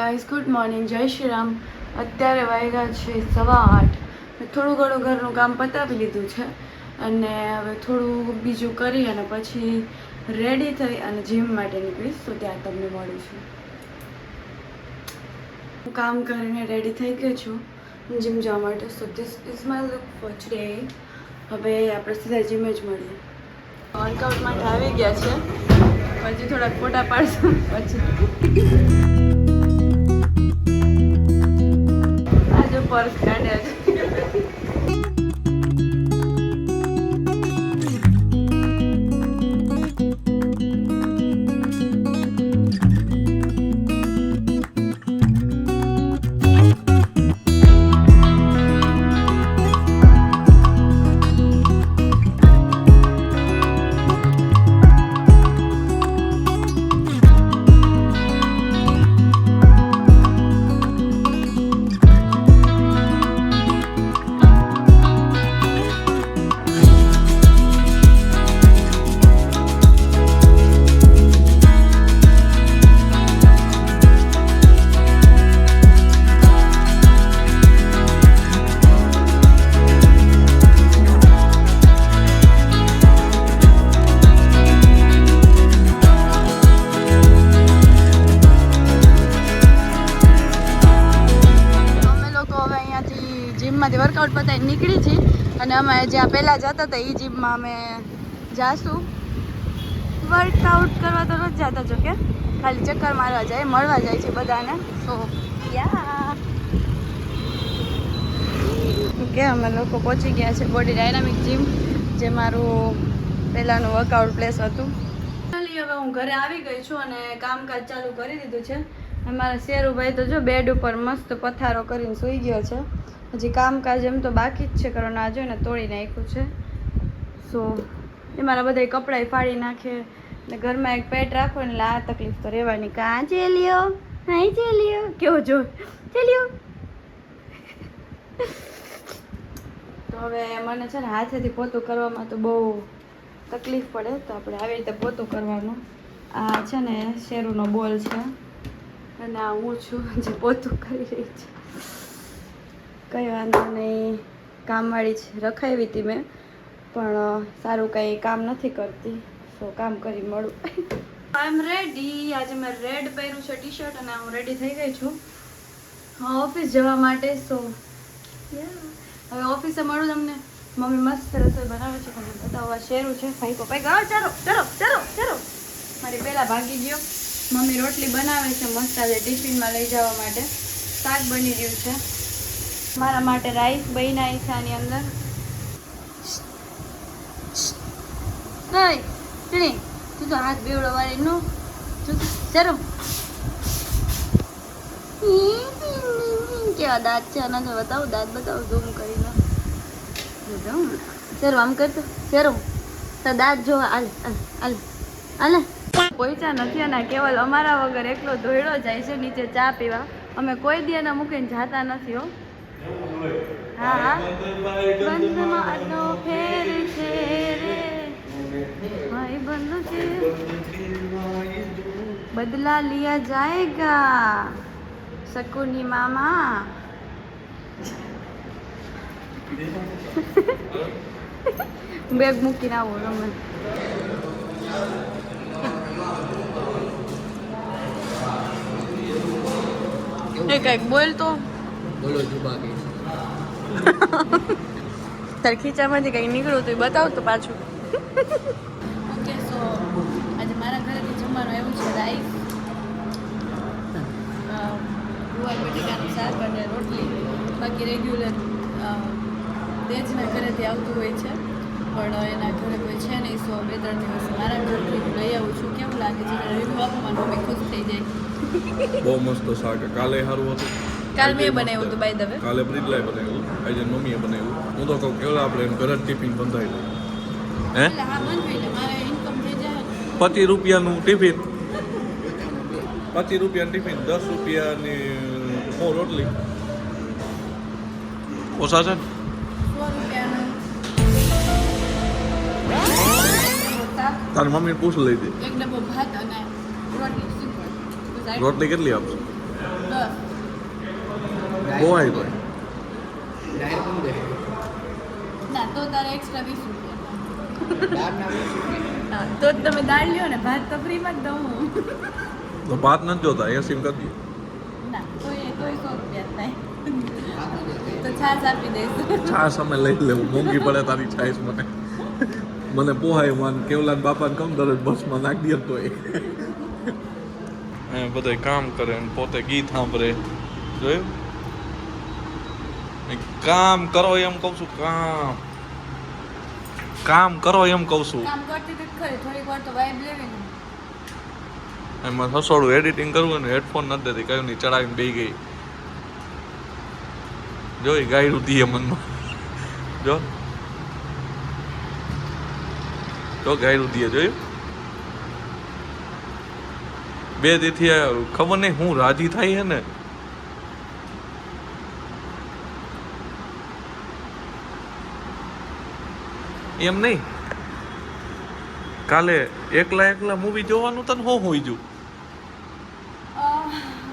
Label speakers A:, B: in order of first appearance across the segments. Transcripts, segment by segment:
A: Guys, good morning, જય શ્રી રામ. અત્યારે વાગ્યા છે 8:15. થોડું ઘણું ઘરનું કામ પતાવી લીધું છે અને હવે થોડું બીજું કરી અને પછી રેડી થઈ અને જીમ માટે નીકળીશ. તો ત્યાં તમને મળીશું. હું કામ કરીને રેડી થઈ ગઈ છું જીમ જવા માટે. So this is my look four today. હવે આપણે સીધા જીમ જ મળીએ. વર્કઆઉટ માટે આવી ગયા છે, પછી થોડાક ફોટા પાડશું. પછી આ જો પર્સ કાઢ્યા છે. જીમમાંથી વર્કઆઉટ પતાવી નીકળી છીએ અને અમે જ્યાં પહેલાં જતા હતા એ જીમમાં અમે જાશું. વર્કઆઉટ કરવા તો નથી જતા, જો કે ખાલી ચક્કર મારવા જાય, મળવા જાય છે બધાને. સો યા કે અમે લોકો પહોંચી ગયા છે બોડી ડાયનામિક જીમ, જે મારું પહેલાંનું વર્કઆઉટ પ્લેસ હતું. હવે હું ઘરે આવી ગઈ છું અને કામકાજ ચાલુ કરી દીધું છે. અમારા શેરુભાઈ તો જો બેડ ઉપર મસ્ત પથારો કરીને સૂઈ ગયો છે. હજી કામકાજ એમ તો બાકી જ છે કરવાનું. આ જોઈને તોડી નાખ્યું છે. સો એ મારા બધા કપડાં ફાડી નાખે ને ઘરમાં એક પેટ રાખો ને એટલે આ તકલીફ તો રહેવાની. કાં ચેલ્યો, હાઈ ચેલ્યો, કેવો જો ચેલ્યો. તો હવે મને છે ને હાથેથી પોતું કરવામાં તો બહુ તકલીફ પડે, તો આપણે આવી રીતે પોતું કરવાનું. આ છે ને શેરુનો બોલ છે અને આ હું છું જે પોતું કરી રહી છું. કંઈ વાંધો નહીં, કામવાળી છે રખાવી હતી મેં, પણ સારું કંઈ કામ નથી કરતી. સો કામ કરી મળું. આઈ એમ રેડી. આજે મેં રેડ પહેર્યું છે ટી શર્ટ અને હું રેડી થઈ ગઈ છું ઓફિસ જવા માટે. સો હવે ઓફિસે મળું તમને. મમ્મી મસ્ત રસોઈ બનાવે છે, તમને બતાવવા. શેરું છે ભાઈ કો ભાઈ ગાવ. ચાલો ચાલો ચાલો ચાલો. મારી પહેલાં ભાગી ગયો. મમ્મી રોટલી બનાવે છે મસ્ત આજે ટિફિનમાં લઈ જવા માટે. શાક બની રહ્યું છે મારા માટે. રાઈસ બન્યા છે આની અંદર. તું તો હાથ બેવડો વાળી નો ચરો. કેવા દાંત છે આના તો બતાવો. દાંત બતાવો ઝૂમ કરીને. ચરો આમ કરતો. ચરો તો દાંત જો. હાલ હાલ હાલ. પૈસા નથી અને કેવલ અમારા વગર એકલો દોડ્યો જાય છે નીચે ચા પીવા. અમે કોઈ દી એને મૂકીને જાતા નથી હો. હા હા બંધમાં આટલો ફેર છે રે ભાઈ, બંધ છે બદલા लिया जाएगा શકુની મામા. બેગ મૂકીને આવો રમે. એ કંઈક બોલ તો.
B: બોલો છું બાકી.
A: તાર ખીચામાંથી કંઈક નીકળ્યું તો બતાવ તો પાછું. ઓકે, સો આજે મારા ઘરેથી જમવાનું એવું છે રાઈસ, ગુવાર બટેકાનું શાક અને રોટલી. બાકી રેગ્યુલર તેજના ઘરેથી આવતું હોય છે, પણ એના ઘરે કોઈ છે નહીં. સો 2-3 દિવસ મારા ઘરથી હું લઈ આવું છું. કેવું લાગે છે રિવ્યુ આપવામાં મમ્મી ખુશ થઈ જાય.
C: બહુ મસ્ત શાક. કાલે સારું હતું.
A: કાલ મેં બનાવ્યું હતું બાય ધ વે.
C: કાલે પ્રીતલાએ બનાવ્યું, આજે મમ્મીએ બનાવ્યું. હું તો કહું કેવડા આપણે એમ ઘરે જ ટિફિન બંધાઈ લઉં. હે
A: હા બંધ એટલે મારે ઇન્કમ થઈ જાય.
C: 25 રૂપિયાનું ટિફિન, 25 રૂપિયાનું ટિફિન, 10 રૂપિયાની રોટલી. ઓછા છે ને?
A: 100 રૂપિયાનું
C: તારી મમ્મીને પૂછ લઈ દે.
A: એક ડબ્બો ભાત અને રોટલી સિમ્પલ.
C: રોટલી કેટલી આપશે? બહુ આવી ભાઈ
B: ડાયર કોણ દે
A: ના તો તારે એક્સ્ટ્રા 20 રૂપિયા
B: દાળ ના 20 રૂપિયા
A: હા, તો જ તમે દાળ લ્યો ને ભાત તો ફ્રીમાં જ દઉં હું.
C: તો ભાત નથી જોતા 80 કરી દઈએ
A: ના તોય 100 રૂપિયા થાય
B: આ તો દે
A: તો છાશ આપી દઈશું.
C: છાશ અમે લઈ લેવું મોંઘી પડે તારી છાશ મને પોહાય માન કેવલાન બાપાને કમ દરજ બસમાં નાખી દે તો એ બધા કામ કરે ને પોતે ગીત સાંભળે જોયું કામ કરો એમ કહું છું કામ કરો એમ કહું છું
A: કામ કરતી હતી ખરી થોડીક વાર તો વાઇબ લેવી ને.
C: એમાં હસોડું એડિટિંગ કરવું ને હેડફોન નથી દેતી કયું નહીં ચડાવીને બેસી ગઈ જોઈ ગાયરું દીએ મનમાં જો ગાયરું દીએ જોયું બે દીથી ખબર નહીં હું રાજી થાય છે ને એમ નહીં કાલે એકલા મૂવી જોવાનું તને હું હોઈ જુ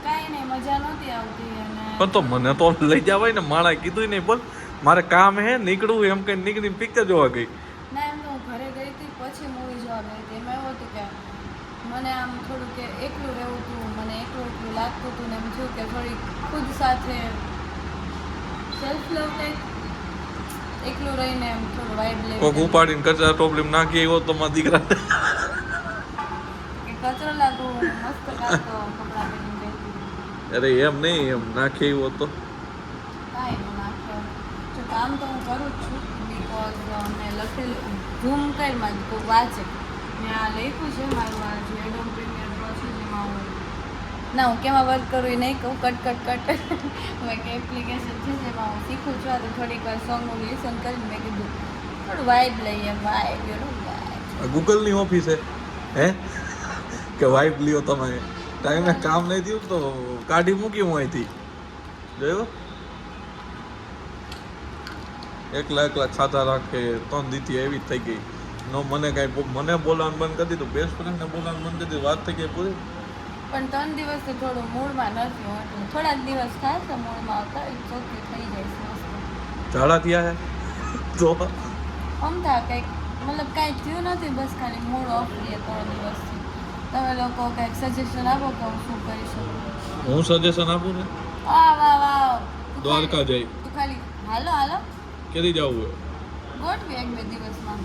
A: કાંઈ નહીં મજા નહોતી આવતી અને
C: પણ તો મને તો લઈ જવાય ને માણા કીધું નહીં બોલ મારે કામ હે નીકળવું એમ કઈ નીકળીને પિક્ચર જોવા ગઈ
A: ના એમ તો હું ઘરે ગઈ હતી પછી મૂવી જોવા ગઈ હતી. એમાં એવું હતું કે મને આમ થોડું કે એકલું રહેવું હતું, મને એકલું લાગતું હતું ને એમ થયું કે થોડી ખુદ સાથે સેલ્ફ લવ ટાઈપ એકલું રહીને એમ થોડું વાઇબ
C: કોક
A: લેવું
C: ઉપાડીને કચરા ટોપલી નાખી આવ્યો તો મારા દીકરા
A: કે કચરો લાગુ મસ્ત કાઢતો કપડાં પહેરીને ગઈ
C: અરે એમ નહીં એમ નાખી આવ્યો તો
A: કાંઈ ન નાખ્યો. જો કામ તો હું કરું જ છું બિકોઝ મેં લખેલું ઝૂમ કરીમાં કોઈ વાંચે મેં આ લખ્યું છે મારું આ જે એડોબ પ્રીમિયર પ્રો છે જેમાં હું ના હું કેમાં વર્ક કરું એ નહીં કહું કટ હું એક એપ્લિકેશન છે જેમાં હું શીખું છું. આ તો થોડીક વાર સોંગનું લિસન કરીને મેં કીધું થોડું વાઇબ લઈએ વાઇબ વાઇબ
C: ગૂગલની ઓફિસ હે કે વાઇફ લ્યો તમે ટાઈમે કામ નહીં થયું તો કાઢી મૂકી હું અહીંથી જોયું એકલા ખાતા રાખે 3 દીથી એવી જ થઈ ગઈ નો મને કાંઈ મને બોલાવાનું બંધ કરી દીધું બેસ્ટ ફ્રેન્ડને બોલાવાનું બંધ કરી દીધું વાત થઈ ગઈ પૂરી
A: પણ 3 દિવસ તો થોડું મૂડમાં નથી હું એટલે થોડા જ દિવસ થાય તો મૂડમાં આવતા ચોખ્ખી થઈ જાય છે મસ્ત.
C: ઝાડા થયા હે તો
A: અમથા કંઈક મતલબ કાંઈ થયું નથી બસ ખાલી મૂડ ઓફ રહીએ 3 દિવસથી. તમે લોકો કંઈક સજેશન આપો કે હું શું કરી શકું.
C: હું સજેશન આપું ને
A: વાહ
C: દ્વારકા જઈ
A: તું ખાલી હાલો
C: કેદી જવું હોય
A: ગોઠવી 1-2 દિવસમાં.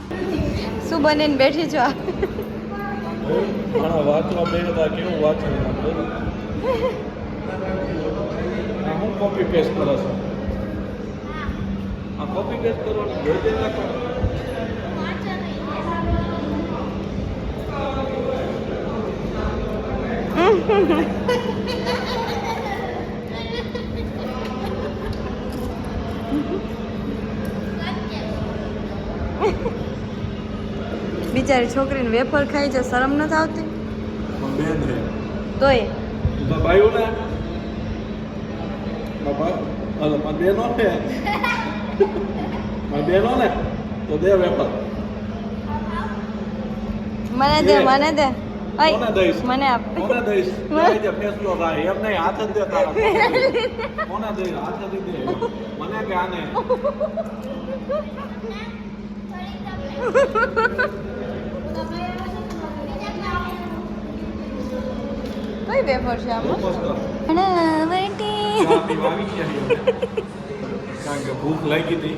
A: શું બનીને બેઠી છો
C: ઘણા વાંચવા બે હતા કેવું વાંચવું હું કોપી પેસ્ટ કરો છો આ કોપી પેસ્ટ કરવાનું ભેજે નાખો
A: બિચારી છોકરીને વેફર ખાઈ છે શરમ નથી આવતી
C: બેન છે
A: તોય
C: ભાઈઓ ને બાબા અરે મારી બેનો ને મારી બેનો ને તો દે વેપાર
A: મને દે
C: કોને દઈશ
A: મને આપ
C: કોને દઈશ લઈ જા ફેસલો રાહ એમ નહીં હાથ જ દે તારા કોને દઈશ હાથ જ દે મને કે આને
A: કઈ વેફર છે આમાં
C: ફોકસ કર
A: બનાવટી
C: ચા પીવા આવી ગયા કારણ કે ભૂખ લાગી હતી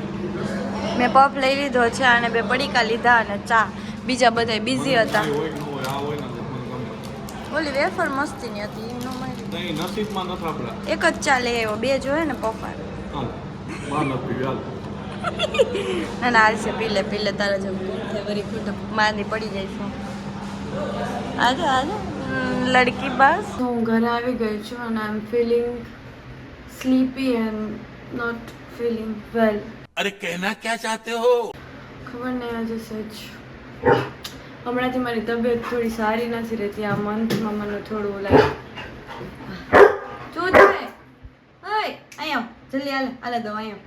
A: મેં પફ લઈ લીધો છે અને બે પડીકા લીધા અને ચા બીજા બધા બિઝી હતા
C: હોય ન હોય આ હોય ને તો મને ગમે
A: ઓલી વેફર મસ્તીની હતી એમ નો મારી
C: નહીં નસીબમાં નથી આપણા
A: એક જ ચા લઈ આવ્યો બે જોઈએ ને પપ્પા
C: હાલ માં નથી પીવી હાલ
A: ના ના હાલશે પીલે તારા જેવું વરી ખુદ માંદી પડી જાય છે આજે લડકી બસ હું ઘરે આવી ગઈ છું અને I am feeling sleepy and not feeling well
D: अरे कहना क्या चाहते हो
A: ખબર નહીં આજે સચ હમણાંથી મારી તબિયત થોડી સારી નથી રહેતી આ મંથમાં મને થોડું લાગે શું છે ઓય અહીંયા જલ્દી હાલે દો અહીંયા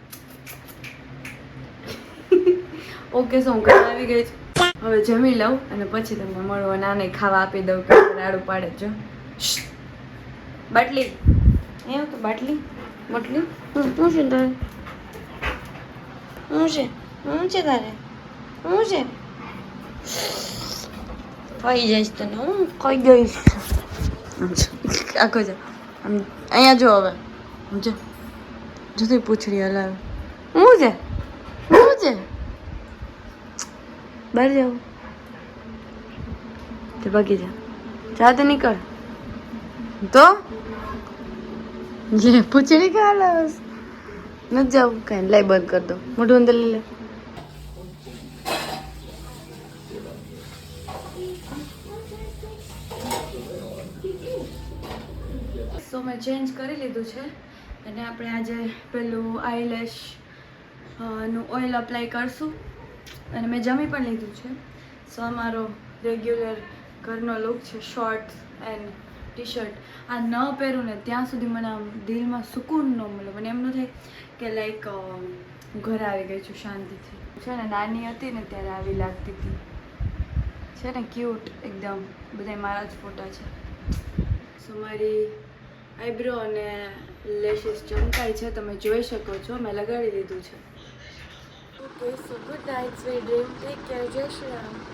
A: ઓકે સો હું ઘરે આવી ગઈ છું હવે જમી લઉં અને પછી તમને મળવા નાને ખાવા આપી દઉં કે રાડું પાડે જો બાટલી એવું તો બાટલી બાટલી શું છે તારે શું છે તારે શું છે ખાઈ જઈશ તને હું ખાઈ જઈશ આખો જા અહીંયા જો હવે જો જુદી પૂછડી હલાવે શું છે બહાર જાવ તે બાકી જા તો નીકળ તો લે પૂછડી કા હલાવસ નથી જાવું કાંઈ લાઈ બંધ કરી દો મોઢું અંદર લઈ લે સો મેં ચેન્જ કરી લીધું છે અને આપણે આજે પેલું આઈલેશ નું ઓઇલ અપ્લાય કરશું અને મેં જમી પણ લીધું છે સો અમારો રેગ્યુલર ઘરનો લુક છે શોર્ટ્સ એન્ડ ટી શર્ટ આ ન પહેરું ને ત્યાં સુધી મને આમ દિલમાં સુકૂન ન મળે મને એમ ન થાય કે લાઈક ઘરે આવી ગઈ છું શાંતિથી છે ને નાની હતી ને ત્યારે આવી લાગતી હતી છે ને ક્યુટ એકદમ બધા મારા જ ફોટા છે સો મારી આઈબ્રો અને લેશિસ ચમકાય છે તમે જોઈ શકો છો મેં લગાડી દીધું છે okay so good night sweet dream take care જય શ્રી રામ